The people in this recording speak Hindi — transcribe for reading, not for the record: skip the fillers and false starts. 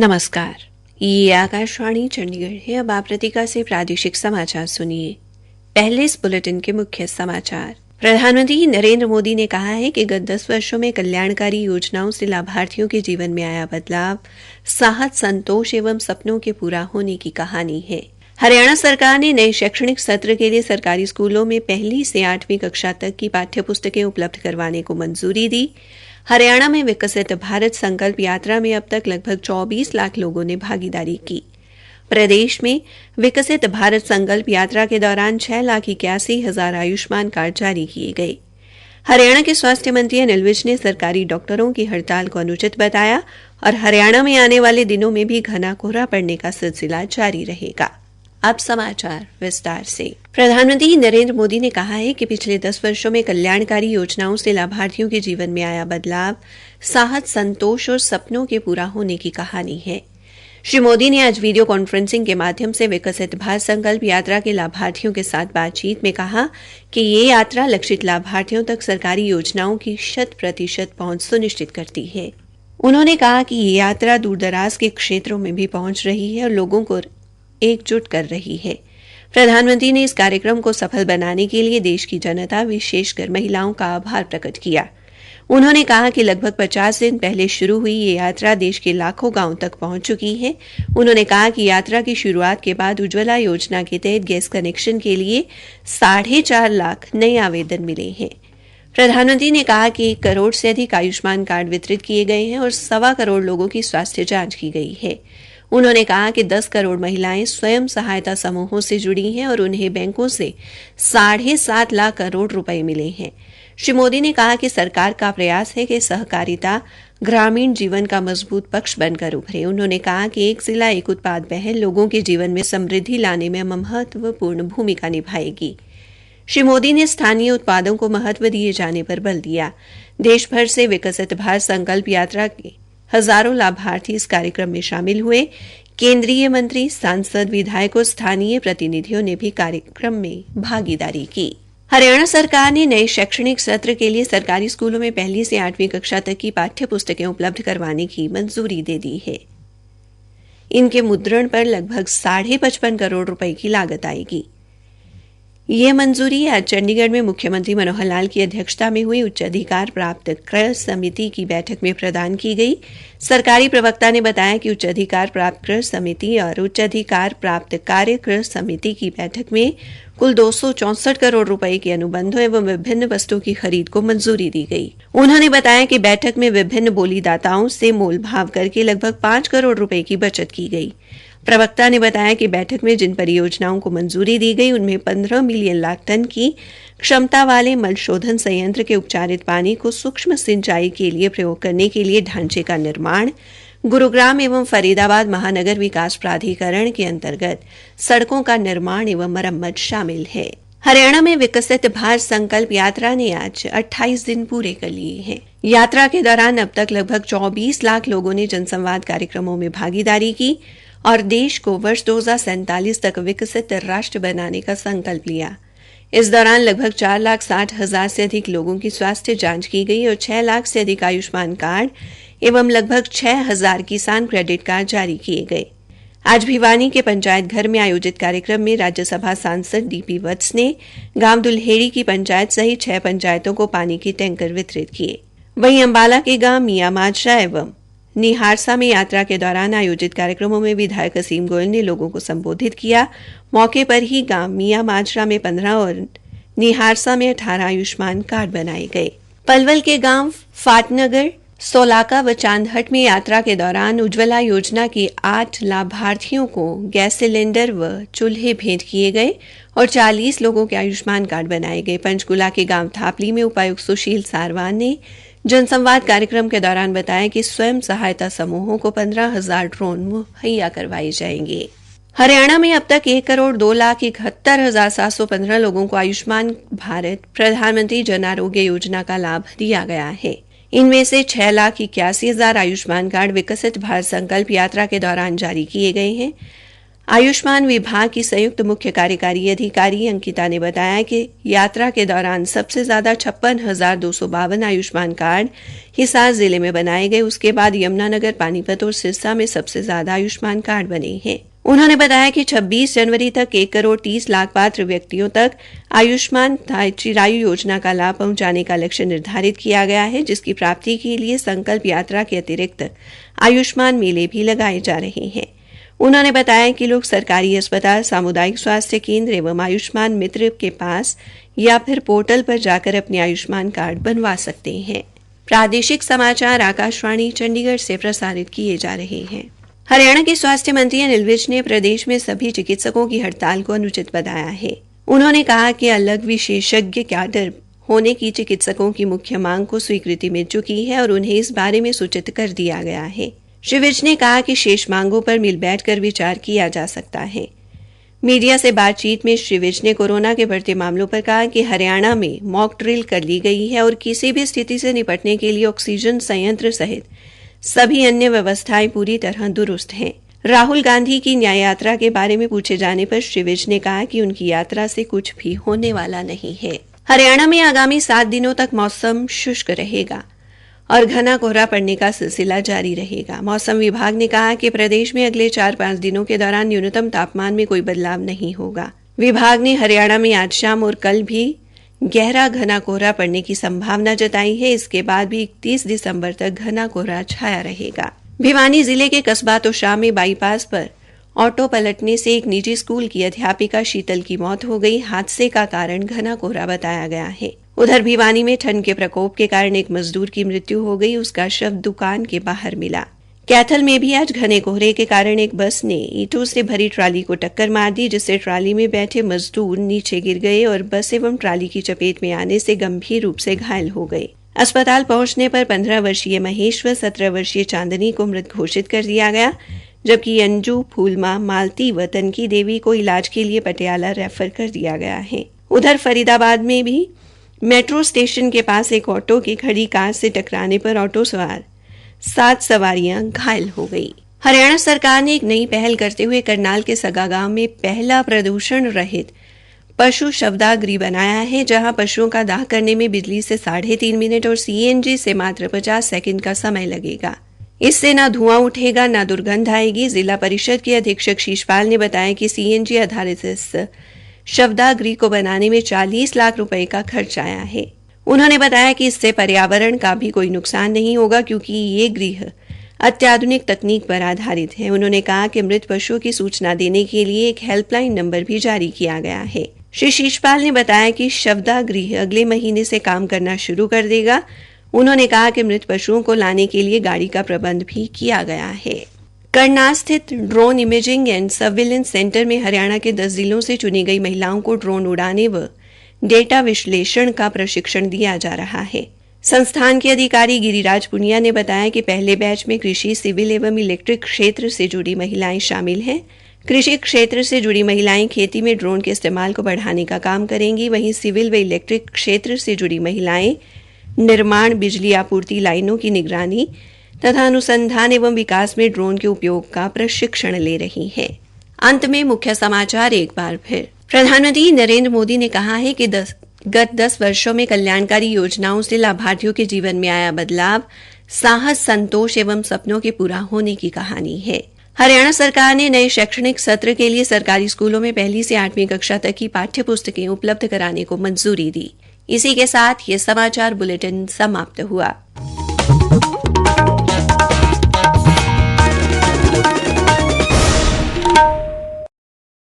नमस्कार, ये आकाशवाणी चंडीगढ़ है। अब आप रतिका से प्रादेशिक समाचार सुनिए। पहले इस बुलेटिन के मुख्य समाचार। प्रधानमंत्री नरेंद्र मोदी ने कहा है कि गत 10 वर्षों में कल्याणकारी योजनाओं से लाभार्थियों के जीवन में आया बदलाव साहस, संतोष एवं सपनों के पूरा होने की कहानी है। हरियाणा सरकार ने नए शैक्षणिक सत्र के लिए सरकारी स्कूलों में पहली से 8वीं कक्षा तक की पाठ्य पुस्तकें उपलब्ध करवाने को मंजूरी दी। हरियाणा में विकसित भारत संकल्प यात्रा में अब तक लगभग 24 लाख लोगों ने भागीदारी की। प्रदेश में विकसित भारत संकल्प यात्रा के दौरान 6,81,000 आयुष्मान कार्ड जारी किए गए। हरियाणा के स्वास्थ्य मंत्री अनिल विज ने सरकारी डॉक्टरों की हड़ताल को अनुचित बताया और हरियाणा में आने वाले दिनों में भी घना कोहरा पड़ने का सिलसिला जारी रहेगा। अब समाचार विस्तार से। प्रधानमंत्री नरेंद्र मोदी ने कहा है कि पिछले 10 वर्षों में कल्याणकारी योजनाओं से लाभार्थियों के जीवन में आया बदलाव साहस, संतोष और सपनों के पूरा होने की कहानी है। श्री मोदी ने आज वीडियो कॉन्फ्रेंसिंग के माध्यम से विकसित भारत संकल्प यात्रा के लाभार्थियों के साथ बातचीत में कहा कि ये यात्रा लक्षित लाभार्थियों तक सरकारी योजनाओं की 100% पहुंच सुनिश्चित करती है। उन्होंने कहा कि ये यात्रा दूरदराज के क्षेत्रों में भी पहुंच रही है और लोगों को एकजुट कर रही है। प्रधानमंत्री ने इस कार्यक्रम को सफल बनाने के लिए देश की जनता, विशेषकर महिलाओं का आभार प्रकट किया। उन्होंने कहा कि लगभग 50 दिन पहले शुरू हुई ये यात्रा देश के लाखों गांवों तक पहुंच चुकी है। उन्होंने कहा कि यात्रा की शुरुआत के बाद उज्ज्वला योजना के तहत गैस कनेक्शन के लिए 4.5 लाख नए आवेदन मिले हैं। प्रधानमंत्री ने कहा कि 1 करोड़ से अधिक आयुष्मान कार्ड वितरित किए गए हैं और 1.25 करोड़ लोगों की स्वास्थ्य जांच की गई है। उन्होंने कहा कि 10 करोड़ महिलाएं स्वयं सहायता समूहों से जुड़ी हैं और उन्हें बैंकों से 7.5 लाख करोड़ रुपए मिले हैं। श्री मोदी ने कहा कि सरकार का प्रयास है कि सहकारिता ग्रामीण जीवन का मजबूत पक्ष बनकर उभरे। उन्होंने कहा कि एक जिला एक उत्पाद पहल लोगों के जीवन में समृद्धि लाने में महत्वपूर्ण भूमिका निभाएगी। श्री मोदी ने स्थानीय उत्पादों को महत्व दिए जाने पर बल दिया। देश भर से विकसित भारत संकल्प यात्रा के हजारों लाभार्थी इस कार्यक्रम में शामिल हुए। केंद्रीय मंत्री, सांसद, विधायकों, स्थानीय प्रतिनिधियों ने भी कार्यक्रम में भागीदारी की। हरियाणा सरकार ने नए शैक्षणिक सत्र के लिए सरकारी स्कूलों में पहली से 8वीं कक्षा तक की पाठ्य पुस्तकें उपलब्ध करवाने की मंजूरी दे दी है। इनके मुद्रण पर लगभग 55.5 करोड़ रुपए की लागत आएगी। यह मंजूरी आज चंडीगढ़ में मुख्यमंत्री मनोहर लाल की अध्यक्षता में हुई उच्च अधिकार प्राप्त क्रय समिति की बैठक में प्रदान की गई। सरकारी प्रवक्ता ने बताया कि उच्च अधिकार प्राप्त क्रय समिति और उच्च अधिकार प्राप्त कार्य क्रय समिति की बैठक में कुल 264 करोड़ रुपए के अनुबंधों एवं विभिन्न वस्तुओं की खरीद को मंजूरी दी गई। उन्होंने बताया कि बैठक में विभिन्न बोलीदाताओं से मोल भाव करके लगभग 5 करोड़ रुपए की बचत की गई। प्रवक्ता ने बताया कि बैठक में जिन परियोजनाओं को मंजूरी दी गई उनमें 15 मिलियन लाख टन की क्षमता वाले मल शोधन संयंत्र के उपचारित पानी को सूक्ष्म सिंचाई के लिए प्रयोग करने के लिए ढांचे का निर्माण, गुरुग्राम एवं फरीदाबाद महानगर विकास प्राधिकरण के अंतर्गत सड़कों का निर्माण एवं मरम्मत शामिल है। हरियाणा में विकसित भारत संकल्प यात्रा ने आज 28 दिन पूरे कर लिए हैं। यात्रा के दौरान अब तक लगभग 24 लाख लोगों ने जनसंवाद कार्यक्रमों में भागीदारी की और देश को वर्ष 2047 तक विकसित राष्ट्र बनाने का संकल्प लिया। इस दौरान लगभग 4,60,000 से अधिक लोगों की स्वास्थ्य जांच की गई और 6 लाख से अधिक आयुष्मान कार्ड एवं लगभग 6,000 किसान क्रेडिट कार्ड जारी किए गए। आज भिवानी के पंचायत घर में आयोजित कार्यक्रम में राज्यसभा सांसद डीपी वत्स ने गांव दुल्हेड़ी की पंचायत सहित 6 पंचायतों को पानी के टैंकर वितरित किए। वहीं अंबाला के गांव मियां माजरा एवं निहारसा में यात्रा के दौरान आयोजित कार्यक्रमों में विधायक असीम गोयल ने लोगों को संबोधित किया। मौके पर ही गांव मियां माजरा में 15 और निहारसा में 18 आयुष्मान कार्ड बनाए गए। पलवल के गांव फाटनगर, सोलाका व चांदहट में यात्रा के दौरान उज्ज्वला योजना के 8 लाभार्थियों को गैस सिलेंडर व चूल्हे भेंट किए गए और 40 लोगों के आयुष्मान कार्ड बनाए गए। पंचकुला के गांव थापली में उपायुक्त सुशील सारवान ने जनसंवाद कार्यक्रम के दौरान बताया कि स्वयं सहायता समूहों को 15,000 ड्रोन मुहैया करवाए जाएंगे। हरियाणा में अब तक 1,71,71,715 लोगों को आयुष्मान भारत प्रधानमंत्री जन आरोग्य योजना का लाभ दिया गया है। इनमें से 6,81,000 आयुष्मान कार्ड विकसित भारत संकल्प यात्रा के दौरान जारी किए गए हैं। आयुष्मान विभाग की संयुक्त मुख्य कार्यकारी अधिकारी अंकिता ने बताया कि यात्रा के दौरान सबसे ज्यादा 56,252 आयुष्मान कार्ड हिसार जिले में बनाए गए। उसके बाद यमुनानगर, पानीपत और सिरसा में सबसे ज्यादा आयुष्मान कार्ड बने हैं। उन्होंने बताया कि 26 जनवरी तक 1,30,00,000 पात्र व्यक्तियों तक आयुष्मान चिरायु योजना का लाभ पहुंचाने का लक्ष्य निर्धारित किया गया है, जिसकी प्राप्ति के लिए संकल्प यात्रा के अतिरिक्त आयुष्मान मेले भी लगाए जा रहे हैं। उन्होंने बताया कि लोग सरकारी अस्पताल, सामुदायिक स्वास्थ्य केंद्र एवं आयुष्मान मित्र के पास या फिर पोर्टल पर जाकर अपने आयुष्मान कार्ड बनवा सकते हैं। प्रादेशिक समाचार आकाशवाणी चंडीगढ़ से प्रसारित किए जा रहे हैं। हरियाणा के स्वास्थ्य मंत्री अनिल विज ने प्रदेश में सभी चिकित्सकों की हड़ताल को अनुचित बताया है। उन्होंने कहा कि अलग विशेषज्ञ कैडर होने की चिकित्सकों की मुख्य मांग को स्वीकृति मिल चुकी है और उन्हें इस बारे में सूचित कर दिया गया है। श्री विज ने कहा कि शेष मांगों पर मिल बैठकर विचार किया जा सकता है। मीडिया से बातचीत में श्री विज ने कोरोना के बढ़ते मामलों पर कहा कि हरियाणा में मॉक ड्रिल कर ली गई है और किसी भी स्थिति से निपटने के लिए ऑक्सीजन संयंत्र सहित सभी अन्य व्यवस्थाएं पूरी तरह दुरुस्त हैं। राहुल गांधी की न्याय यात्रा के बारे में पूछे जाने पर श्री विज ने कहा कि उनकी यात्रा से कुछ भी होने वाला नहीं है। हरियाणा में आगामी 7 दिनों तक मौसम शुष्क रहेगा और घना कोहरा पड़ने का सिलसिला जारी रहेगा। मौसम विभाग ने कहा कि प्रदेश में अगले 4-5 दिनों के दौरान न्यूनतम तापमान में कोई बदलाव नहीं होगा। विभाग ने हरियाणा में आज शाम और कल भी गहरा घना कोहरा पड़ने की संभावना जताई है। इसके बाद भी 31 दिसंबर तक घना कोहरा छाया रहेगा। भिवानी जिले के कस्बा तोशाम में बाईपास पर ऑटो पलटने से एक निजी स्कूल की अध्यापिका शीतल की मौत हो गई। हादसे का कारण घना कोहरा बताया गया है। उधर भिवानी में ठंड के प्रकोप के कारण एक मजदूर की मृत्यु हो गई। उसका शव दुकान के बाहर मिला। कैथल में भी आज घने कोहरे के कारण एक बस ने ईंटों से भरी ट्राली को टक्कर मार दी, जिससे ट्राली में बैठे मजदूर नीचे गिर गए और बस एवं ट्राली की चपेट में आने से गंभीर रूप से घायल हो गए। अस्पताल पहुंचने पर 15 वर्षीय महेश व 17 वर्षीय चांदनी को मृत घोषित कर दिया गया, जबकि अंजू, फूलमा, मालती व तनकी देवी को इलाज के लिए पटियाला रेफर कर दिया गया है। उधर फरीदाबाद में भी मेट्रो स्टेशन के पास एक ऑटो की खड़ी कार से टकराने पर ऑटो सवार 7 सवारियां घायल हो गई। हरियाणा सरकार ने एक नई पहल करते हुए करनाल के सगा गांव में पहला प्रदूषण रहित पशु शवदाह बनाया है, जहां पशुओं का दाह करने में बिजली से 3.5 मिनट और सीएनजी से मात्र 50 सेकंड का समय लगेगा। इससे ना धुआं उठेगा, ना दुर्गंध आएगी। जिला परिषद के अधीक्षक शीशपाल ने बताया कि सीएनजी आधारित इस शवदाह गृह को बनाने में 40 लाख रुपए का खर्च आया है। उन्होंने बताया कि इससे पर्यावरण का भी कोई नुकसान नहीं होगा, क्योंकि ये गृह अत्याधुनिक तकनीक पर आधारित है। उन्होंने कहा कि मृत पशुओं की सूचना देने के लिए एक हेल्पलाइन नंबर भी जारी किया गया है। श्री शीशपाल ने बताया कि शवदाह गृह अगले महीने से काम करना शुरू कर देगा। उन्होंने कहा कि मृत पशुओं को लाने के लिए गाड़ी का प्रबंध भी किया गया है। करनाल स्थित drone imaging and surveillance centre में हरियाणा के 10 जिलों से चुनी गई महिलाओं को ड्रोन उड़ाने व डेटा विश्लेषण का प्रशिक्षण दिया जा रहा है। संस्थान के अधिकारी गिरिराज पुनिया ने बताया कि पहले बैच में कृषि, सिविल एवं इलेक्ट्रिक क्षेत्र से जुड़ी महिलाएं शामिल हैं। कृषि क्षेत्र से जुड़ी महिलाएं खेती में ड्रोन के इस्तेमाल को बढ़ाने का काम करेंगी, वहीं सिविल व इलेक्ट्रिक क्षेत्र से जुड़ी महिलाएं निर्माण, बिजली आपूर्ति लाइनों की निगरानी तथा अनुसंधान एवं विकास में ड्रोन के उपयोग का प्रशिक्षण ले रही हैं। अंत में मुख्य समाचार एक बार फिर। प्रधानमंत्री नरेंद्र मोदी ने कहा है कि गत 10 वर्षों में कल्याणकारी योजनाओं से लाभार्थियों के जीवन में आया बदलाव साहस, संतोष एवं सपनों के पूरा होने की कहानी है। हरियाणा सरकार ने नए शैक्षणिक सत्र के लिए सरकारी स्कूलों में 1 से 8वीं कक्षा तक की पाठ्य पुस्तकें उपलब्ध कराने को मंजूरी दी। इसी के साथ ये समाचार बुलेटिन समाप्त हुआ।